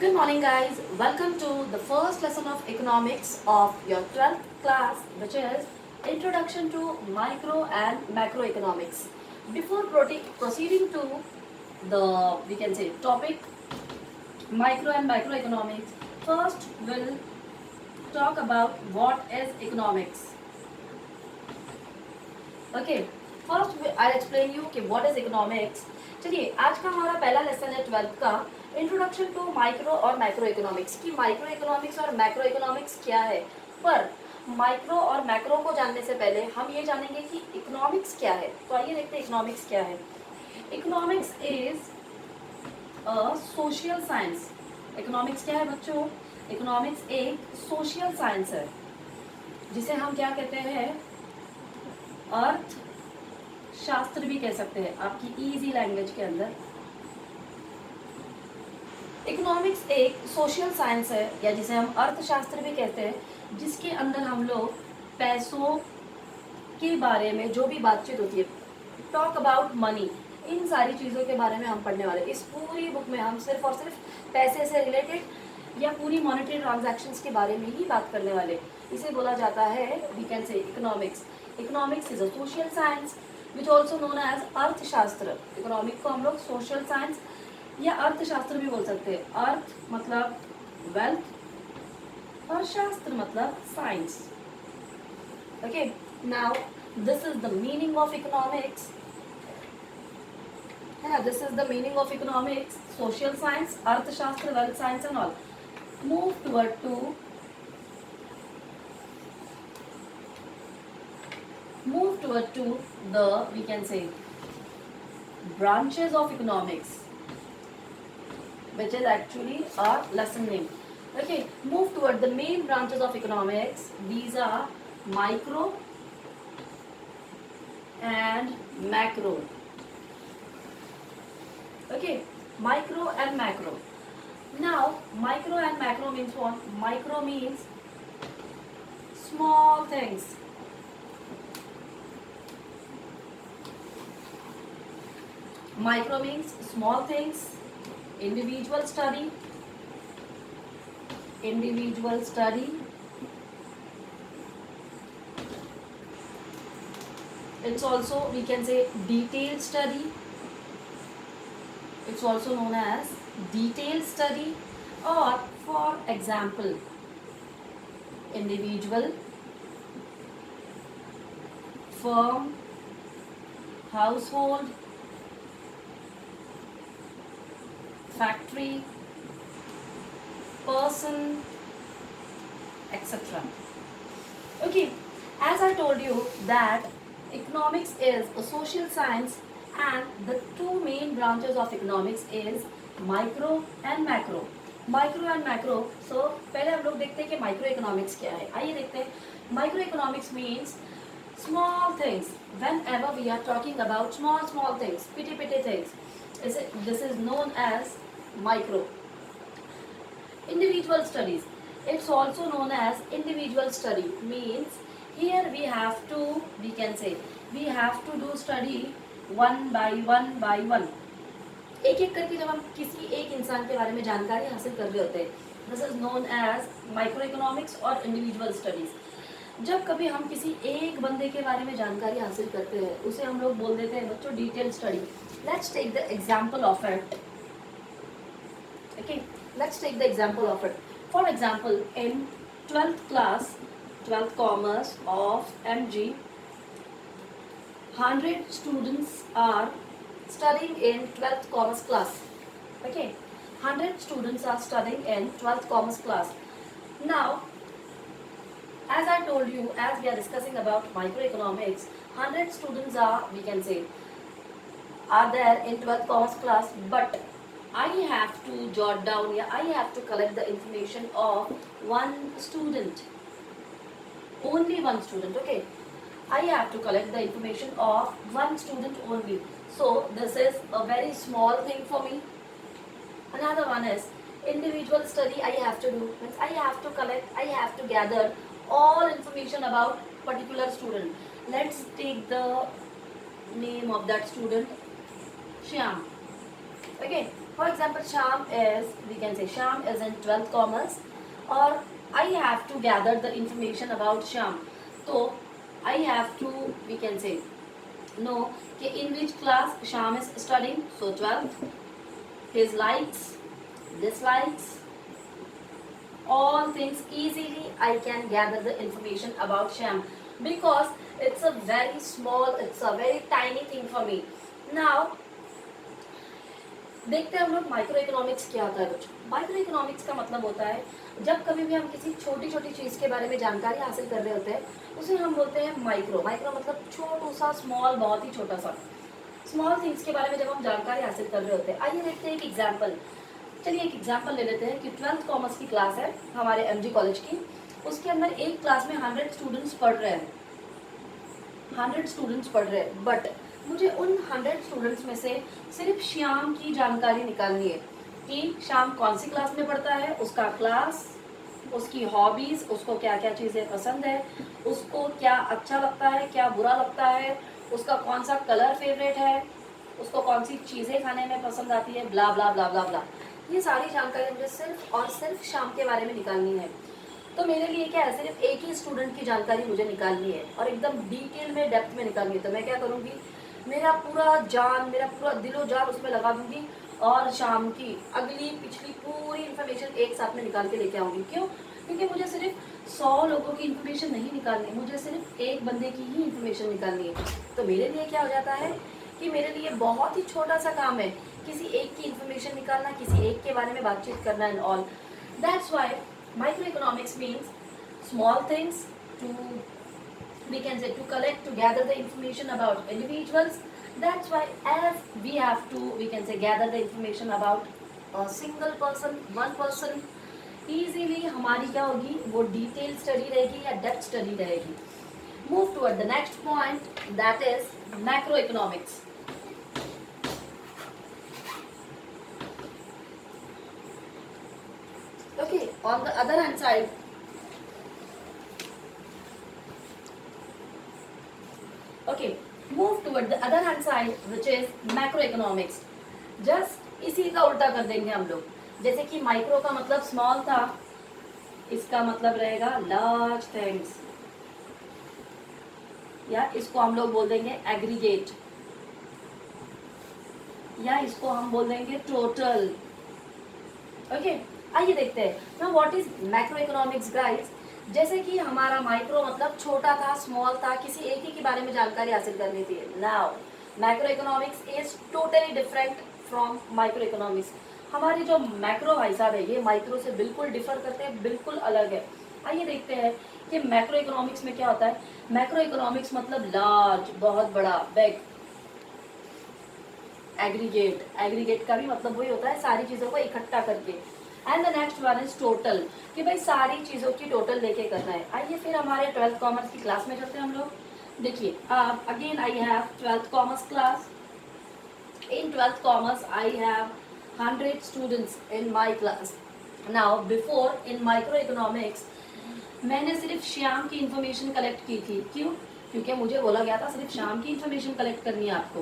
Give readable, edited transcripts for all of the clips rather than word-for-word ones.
Good morning, guys. Welcome to the first lesson of economics of your 12th class, which is Introduction to Micro and Macroeconomics. Before proceeding to the, we can say, topic micro and macroeconomics, first we'll talk about what is economics. Okay, first I'll explain you कि what is economics. चलिए आज का हमारा पहला lesson है 12th का introduction to micro और macro economics की माइक्रो इकोनॉमिक्स और मैक्रो इकोनॉमिक्स क्या है। पर माइक्रो और मैक्रो को जानने से पहले हम ये जानेंगे कि इकोनॉमिक्स क्या है। तो आइए देखते हैं इकोनॉमिक्स क्या है। Economics is a social science. Economics क्या है बच्चों? इकोनॉमिक्स एक सोशल साइंस है जिसे हम क्या कहते हैं, अर्थ शास्त्र भी कह सकते हैं आपकी इजी लैंग्वेज के अंदर। इकोनॉमिक्स एक सोशल साइंस है या जिसे हम अर्थशास्त्र भी कहते हैं, जिसके अंदर हम लोग पैसों के बारे में जो भी बातचीत होती है, टॉक अबाउट मनी, इन सारी चीज़ों के बारे में हम पढ़ने वाले। इस पूरी बुक में हम सिर्फ और सिर्फ पैसे से रिलेटेड या पूरी मॉनेटरी ट्रांजैक्शंस के बारे में ही बात करने वाले। इसे बोला जाता है, we can say, economics. Economics is a social science which also known as अर्थशास्त्र। इकोनॉमिक को हम लोग सोशल साइंस या अर्थशास्त्र भी बोल सकते हैं। अर्थ मतलब वेल्थ और शास्त्र मतलब science. Okay, now this is the meaning of economics, है ना। This is the meaning of economics, social science, अर्थशास्त्र, wealth science and all. Move toward to the, we can say, branches of economics, which is actually our lesson name. Okay, move toward the main branches of economics. These are micro and macro. Okay, micro and macro. Now micro and macro means what? Micro means small things. Micro means small things, individual study. It's also, we can say, detailed study. It's also known as detailed study, or for example, individual, firm, household, factory, person, etc. Okay, as I told you that economics is a social science and the two main branches of economics is micro and macro. Micro and macro, so पहले हम लोग देखते हैं कि micro economics क्या है। आइए देखते हैं। Micro economics means small things. Whenever we are talking about small things, petty things, this is known as micro. Individual studies, it's also known as individual study, means here we have to, we can say, we have to do study one by one, एक एक करके जब हम किसी एक इंसान के बारे में जानकारी हासिल कर रहे होते हैं, this is known as micro economics और इंडिविजुअल स्टडीज। जब कभी हम किसी एक बंदे के बारे में जानकारी हासिल करते हैं, उसे हम लोग बोल देते हैं बच्चों detail study. Let's take the example of it. Okay, let's take the example of it. For example, in 12th class, 12th commerce of MG, 100 students are studying in 12th commerce class. Okay, 100 students are studying in 12th commerce class. Now, as I told you, as we are discussing about microeconomics, 100 students are, we can say, are there in 12th commerce class, but I have to jot down, I have to collect the information of one student, only one student. Okay, I have to collect the information of one student only. So this is a very small thing for me. Another one is individual study. I have to do, means I have to collect, I have to gather all information about particular student. Let's take the name of that student, Shyam. Okay, For example, we can say Sham is in 12th commerce, or I have to gather the information about Sham. So I have to, we can say, know in which class Sham is studying. So 12th, his likes, dislikes, all things easily I can gather the information about Sham, because it's a very small, it's a very tiny thing for me. Now देखते हैं हम लोग micro economics क्या होता है। कुछ micro economics का मतलब होता है जब कभी भी हम किसी छोटी छोटी चीज़ के बारे में जानकारी हासिल कर रहे होते हैं उसे हम बोलते हैं माइक्रो। माइक्रो मतलब छोटू सा, स्मॉल, बहुत ही छोटा सा, स्मॉल थिंग्स के बारे में जब हम जानकारी हासिल कर रहे होते हैं। आइए देखते हैं एक एग्जाम्पल। चलिए एक एग्जाम्पल ले लेते हैं कि 12th कॉमर्स की क्लास है हमारे MG कॉलेज की। उसके अंदर एक क्लास में 100 स्टूडेंट्स पढ़ रहे हैं, 100 स्टूडेंट्स पढ़ रहे हैं, बट मुझे उन 100 स्टूडेंट्स में से सिर्फ श्याम की जानकारी निकालनी है कि श्याम कौन सी क्लास में पढ़ता है, उसका क्लास, उसकी हॉबीज़, उसको क्या क्या चीज़ें पसंद है, उसको क्या अच्छा लगता है, क्या बुरा लगता है, उसका कौन सा कलर फेवरेट है, उसको कौन सी चीज़ें खाने में पसंद आती है, ब्ला ब्ला ब्ला ब्ला ब्ला। ये सारी जानकारी मुझे सिर्फ और सिर्फ श्याम के बारे में निकालनी है। तो मेरे लिए क्या है, सिर्फ एक ही स्टूडेंट की जानकारी मुझे निकालनी है और एकदम डिटेल में, डेप्थ में निकालनी है। तो मैं क्या करूँगी, मेरा पूरा दिलो जान उसमें लगा दूंगी और शाम की अगली पिछली पूरी इन्फॉर्मेशन एक साथ में निकाल के लेके आऊँगी। क्यों? क्योंकि मुझे सिर्फ 100 लोगों की इन्फॉर्मेशन नहीं निकालनी, मुझे सिर्फ एक बंदे की ही इन्फॉर्मेशन निकालनी है। तो मेरे लिए क्या हो जाता है कि मेरे लिए बहुत ही छोटा सा काम है किसी एक की इन्फॉर्मेशन निकालना, किसी एक के बारे में बातचीत करना and all. That's why microeconomics means small things to, we can say, to collect, to gather the information about individuals. That's why as we have to, we can say, gather the information about a single person, one person, easily हमारी क्या होगी, वो detail study रहेगी या depth study रहेगी। Move toward the next point, that is macroeconomics. Okay, on the other hand side, okay, move toward the other hand side, which is macroeconomics. Just इसी का उल्टा कर देंगे हम लोग। जैसे कि माइक्रो का मतलब स्मॉल था, इसका मतलब रहेगा लार्ज थिंग्स, या इसको हम लोग बोल देंगे एग्रीगेट, या इसको हम बोल देंगे टोटल। ओके, आइए देखते हैं ना what is macro economics guys. जैसे कि हमारा माइक्रो मतलब छोटा था, स्मॉल था, किसी एक ही के बारे में जानकारी हासिल करनी थी। Now macro economics is totally different from micro economics. हमारी जो मैक्रो भाई साहब है ये माइक्रो से बिल्कुल डिफर करते हैं, बिल्कुल अलग है। आइए देखते हैं कि मैक्रो इकोनॉमिक्स में क्या होता है। मैक्रो इकोनॉमिक्स मतलब लार्ज, बहुत बड़ा, बिग। एग्रीगेट, एग्रीगेट का भी मतलब वही होता है सारी चीज़ों को इकट्ठा करके। And the next one is total, कि भाई सारी चीज़ों की टोटल लेके करना है। आइए फिर हमारे 12th कॉमर्स की क्लास में चलते हैं हम लोग। देखिए again I have 12th commerce class. In 12th commerce I have 100 students in my class. Now before in micro economics मैंने सिर्फ श्याम की इंफॉर्मेशन कलेक्ट की थी। क्यों? क्योंकि मुझे बोला गया था सिर्फ श्याम की इंफॉर्मेशन कलेक्ट करनी है आपको।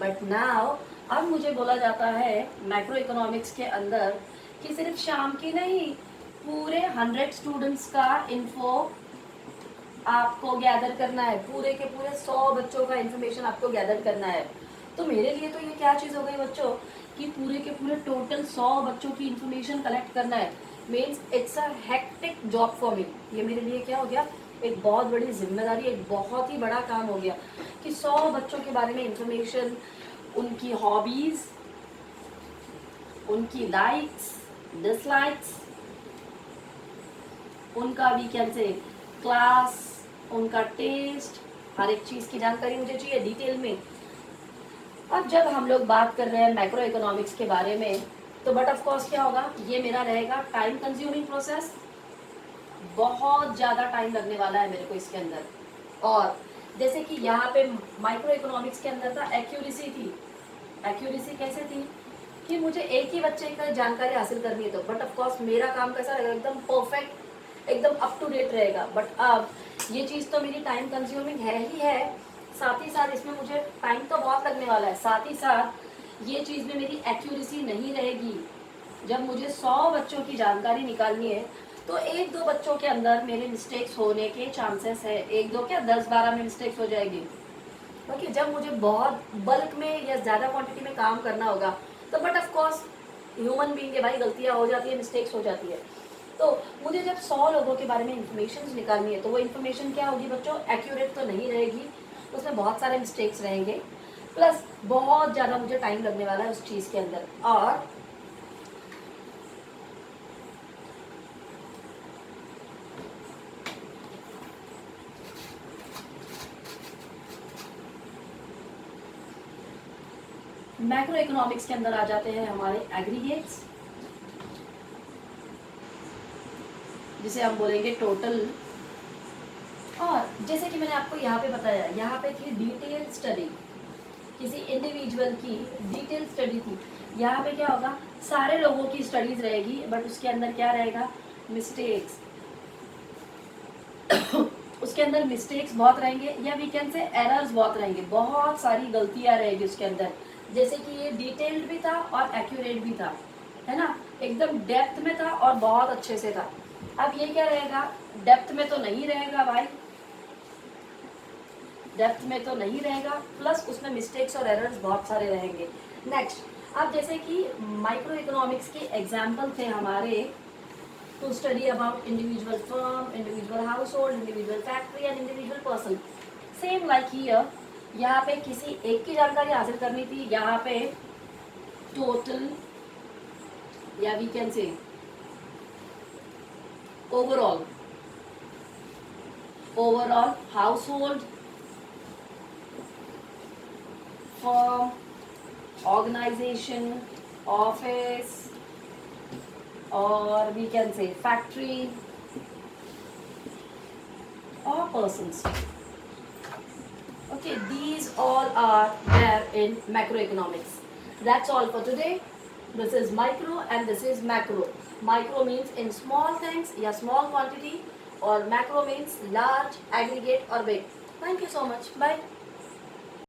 बट नाउ अब मुझे बोला जाता है मैक्रो इकोनॉमिक्स के अंदर कि सिर्फ शाम की नहीं, पूरे 100 स्टूडेंट्स का इन्फो आपको गैदर करना है, पूरे के पूरे 100 बच्चों का इन्फॉर्मेशन आपको गैदर करना है। तो मेरे लिए तो ये क्या चीज़ हो गई बच्चों कि पूरे के पूरे टोटल 100 बच्चों की इन्फॉर्मेशन कलेक्ट करना है। Means it's a hectic job for me. ये मेरे लिए क्या हो गया, एक बहुत बड़ी जिम्मेदारी, एक बहुत ही बड़ा काम हो गया कि 100 बच्चों के बारे में इंफॉर्मेशन, उनकी हॉबीज़, उनकी लाइक्स, डिसलाइक्स, उनका वी कैन से क्लास, उनका टेस्ट, हर एक चीज़ की जानकारी मुझे चाहिए डिटेल में। अब जब हम लोग बात कर रहे हैं मैक्रो इकोनॉमिक्स के बारे में तो बट ऑफ कोर्स क्या होगा, ये मेरा रहेगा टाइम कंज्यूमिंग प्रोसेस। बहुत ज़्यादा टाइम लगने वाला है मेरे को इसके अंदर। और जैसे कि यहाँ पे माइक्रो इकोनॉमिक्स के अंदर था एक्यूरेसी थी। एक्यूरेसी कैसे थी कि मुझे एक ही बच्चे का जानकारी हासिल करनी है। तो बट ऑफ कोर्स मेरा काम कैसा रहेगा, एकदम परफेक्ट, एकदम अप टू डेट रहेगा। बट अब ये चीज़ तो मेरी टाइम कंज्यूमिंग है ही है, साथ ही साथ इसमें मुझे टाइम तो बहुत लगने वाला है। साथ ही साथ ये चीज़ में मेरी एक्यूरेसी नहीं रहेगी। जब मुझे 100 बच्चों की जानकारी निकालनी है तो 1-2 बच्चों के अंदर मेरे मिस्टेक्स होने के चांसेस है, 1-2 क्या 10-12 में मिस्टेक्स हो जाएगी। ओके, जब मुझे बहुत बल्क में या ज़्यादा क्वांटिटी में काम करना होगा तो but of course human being है भाई, गलतियाँ हो जाती है, मिस्टेक्स हो जाती है। तो मुझे जब 100 लोगों के बारे में इंफॉर्मेशन निकालनी है तो वो इन्फॉर्मेशन क्या होगी बच्चों, एक्यूरेट तो नहीं रहेगी, उसमें बहुत सारे मिस्टेक्स रहेंगे, प्लस बहुत ज़्यादा मुझे टाइम लगने वाला है उस चीज़ के अंदर। और मैक्रो इकोनॉमिक्स के अंदर आ जाते हैं हमारे एग्रीगेट्स, जिसे हम बोलेंगे टोटल। और जैसे कि मैंने आपको यहाँ पे बताया, यहाँ पे थी डिटेल स्टडी, किसी इंडिविजुअल की डिटेल स्टडी थी। यहाँ पे क्या होगा, सारे लोगों की स्टडीज रहेगी बट उसके अंदर क्या रहेगा, मिस्टेक्स। उसके अंदर मिस्टेक्स बहुत रहेंगे, या वी कैन से एरर्स बहुत रहेंगे, बहुत सारी गलतियाँ रहेगी उसके अंदर। जैसे कि ये डिटेल्ड भी था और एक्यूरेट भी था, है ना, एकदम डेप्थ में था और बहुत अच्छे से था। अब ये क्या रहेगा, डेप्थ में तो नहीं रहेगा भाई, डेप्थ में तो नहीं रहेगा, प्लस उसमें मिस्टेक्स और एरर्स बहुत सारे रहेंगे। नेक्स्ट, अब जैसे कि माइक्रो इकोनॉमिक्स के एग्जाम्पल थे हमारे, to study about individual firm, individual household, individual factory and individual person. Same like here, यहाँ पे किसी एक की जानकारी हासिल करनी थी, यहाँ पे टोटल या we can say overall household, firm, organization, office, or we can say factory or persons. Okay, these all are there in macroeconomics. That's all for today. This is micro and this is macro. Micro means in small things, yeah, small quantity, or macro means large, aggregate or big. Thank you so much. Bye.